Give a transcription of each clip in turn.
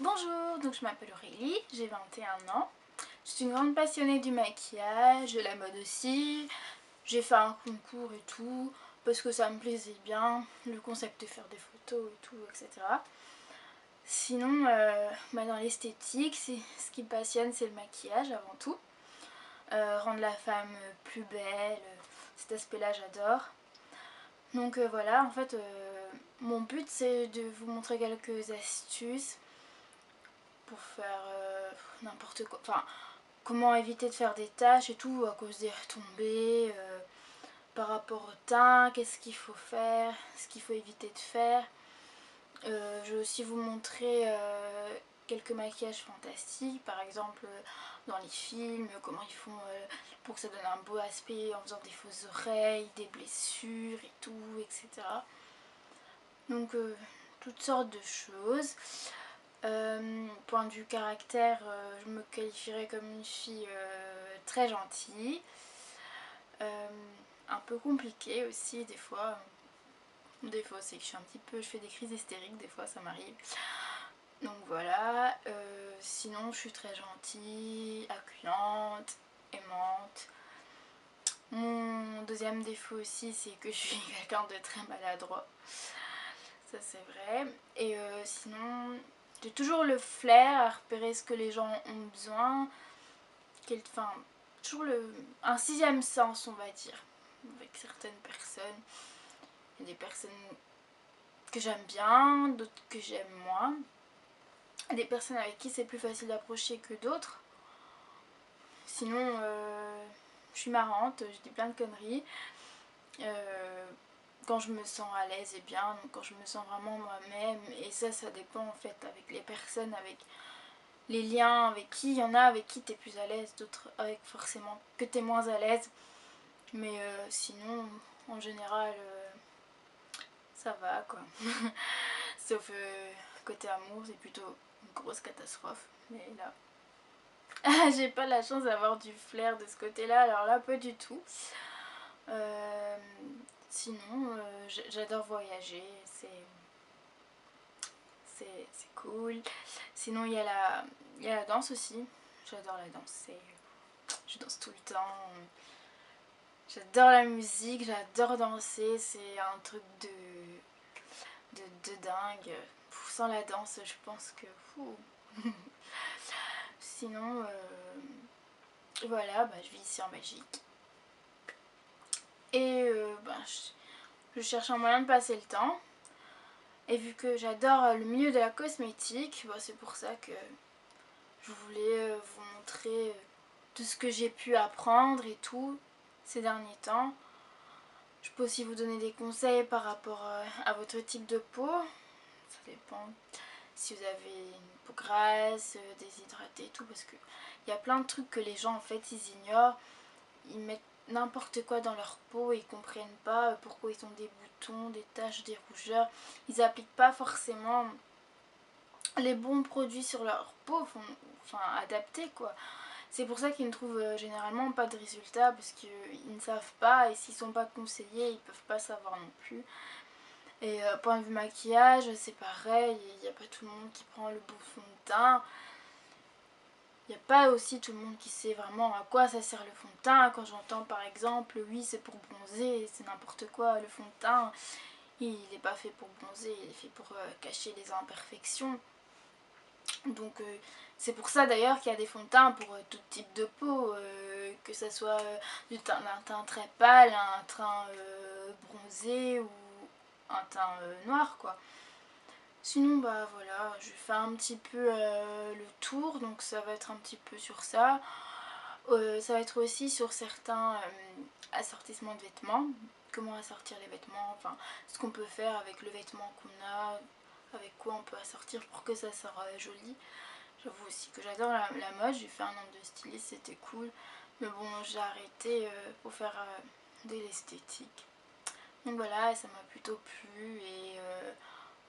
Bonjour, donc je m'appelle Aurélie, j'ai 21 ans. Je suis une grande passionnée du maquillage, de la mode aussi. J'ai fait un concours et tout, parce que ça me plaisait bien, le concept de faire des photos et tout, etc. Sinon, dans l'esthétique, ce qui me passionne, c'est le maquillage avant tout. Rendre la femme plus belle, cet aspect-là j'adore. Donc voilà, en fait, mon but c'est de vous montrer quelques astuces pour faire n'importe quoi. Enfin, comment éviter de faire des taches et tout à cause des retombées, par rapport au teint, qu'est-ce qu'il faut faire, ce qu'il faut éviter de faire. Je vais aussi vous montrer quelques maquillages fantastiques, par exemple dans les films, comment ils font pour que ça donne un beau aspect en faisant des fausses oreilles, des blessures et tout, etc. Donc toutes sortes de choses. Point de vue caractère, je me qualifierais comme une fille très gentille, un peu compliquée aussi des fois. Des fois c'est que je fais des crises hystériques, des fois ça m'arrive. Donc voilà, sinon je suis très gentille, accueillante, aimante. Mon deuxième défaut aussi c'est que je suis quelqu'un de très maladroit. Ça c'est vrai. Et sinon j'ai toujours le flair à repérer ce que les gens ont besoin. Enfin, toujours un sixième sens on va dire. Avec certaines personnes. Il y a des personnes que j'aime bien, d'autres que j'aime moins. Des personnes avec qui c'est plus facile d'approcher que d'autres. Sinon, je suis marrante, je dis plein de conneries. Quand je me sens à l'aise et bien, donc quand je me sens vraiment moi-même. Et ça dépend en fait avec les personnes, avec les liens, avec qui il y en a, avec qui t'es plus à l'aise, d'autres avec forcément que t'es moins à l'aise. Mais sinon, en général, ça va quoi. Sauf côté amour, c'est plutôt une grosse catastrophe. Mais là, j'ai pas la chance d'avoir du flair de ce côté-là, alors là, pas du tout. Sinon, j'adore voyager, c'est cool. Sinon, il y a la danse aussi. J'adore la danse, je danse tout le temps. J'adore la musique, j'adore danser, c'est un truc de dingue. Sans la danse, je pense que... Sinon, voilà, je vis ici en Belgique. Et je cherche un moyen de passer le temps. Et vu que j'adore le milieu de la cosmétique, c'est pour ça que je voulais vous montrer tout ce que j'ai pu apprendre et tout ces derniers temps. Je peux aussi vous donner des conseils par rapport à votre type de peau. Ça dépend si vous avez une peau grasse, déshydratée et tout, parce qu'il y a plein de trucs que les gens en fait ils ignorent. Ils mettent n'importe quoi dans leur peau et ils comprennent pas pourquoi ils ont des boutons, des taches, des rougeurs. Ils appliquent pas forcément les bons produits sur leur peau, enfin adaptés quoi. C'est pour ça qu'ils ne trouvent généralement pas de résultats, parce qu'ils ne savent pas, et s'ils sont pas conseillés, ils peuvent pas savoir non plus. Et point de vue maquillage, c'est pareil, il n'y a pas tout le monde qui prend le bon fond de teint. Il n'y a pas aussi tout le monde qui sait vraiment à quoi ça sert le fond de teint. Quand j'entends par exemple, oui c'est pour bronzer, c'est n'importe quoi, le fond de teint, il n'est pas fait pour bronzer, il est fait pour cacher les imperfections. Donc c'est pour ça d'ailleurs qu'il y a des fonds de teint pour tout type de peau, que ça soit d'un teint très pâle, un teint bronzé ou un teint noir quoi. Sinon voilà, je fais un petit peu le tour, donc ça va être un petit peu sur ça. Ça va être aussi sur certains assortissements de vêtements, comment assortir les vêtements, enfin ce qu'on peut faire avec le vêtement qu'on a, avec quoi on peut assortir pour que ça sorte joli. J'avoue aussi que j'adore la mode, j'ai fait un an de styliste, c'était cool. Mais bon, j'ai arrêté pour faire de l'esthétique. Donc voilà, ça m'a plutôt plu et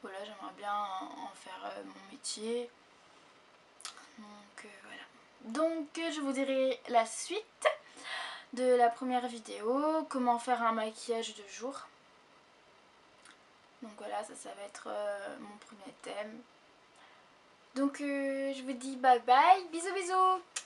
voilà, j'aimerais bien en faire mon métier. Donc voilà. Donc je vous dirai la suite de la première vidéo, comment faire un maquillage de jour. Donc voilà, ça va être mon premier thème. Donc je vous dis bye bye, bisous bisous.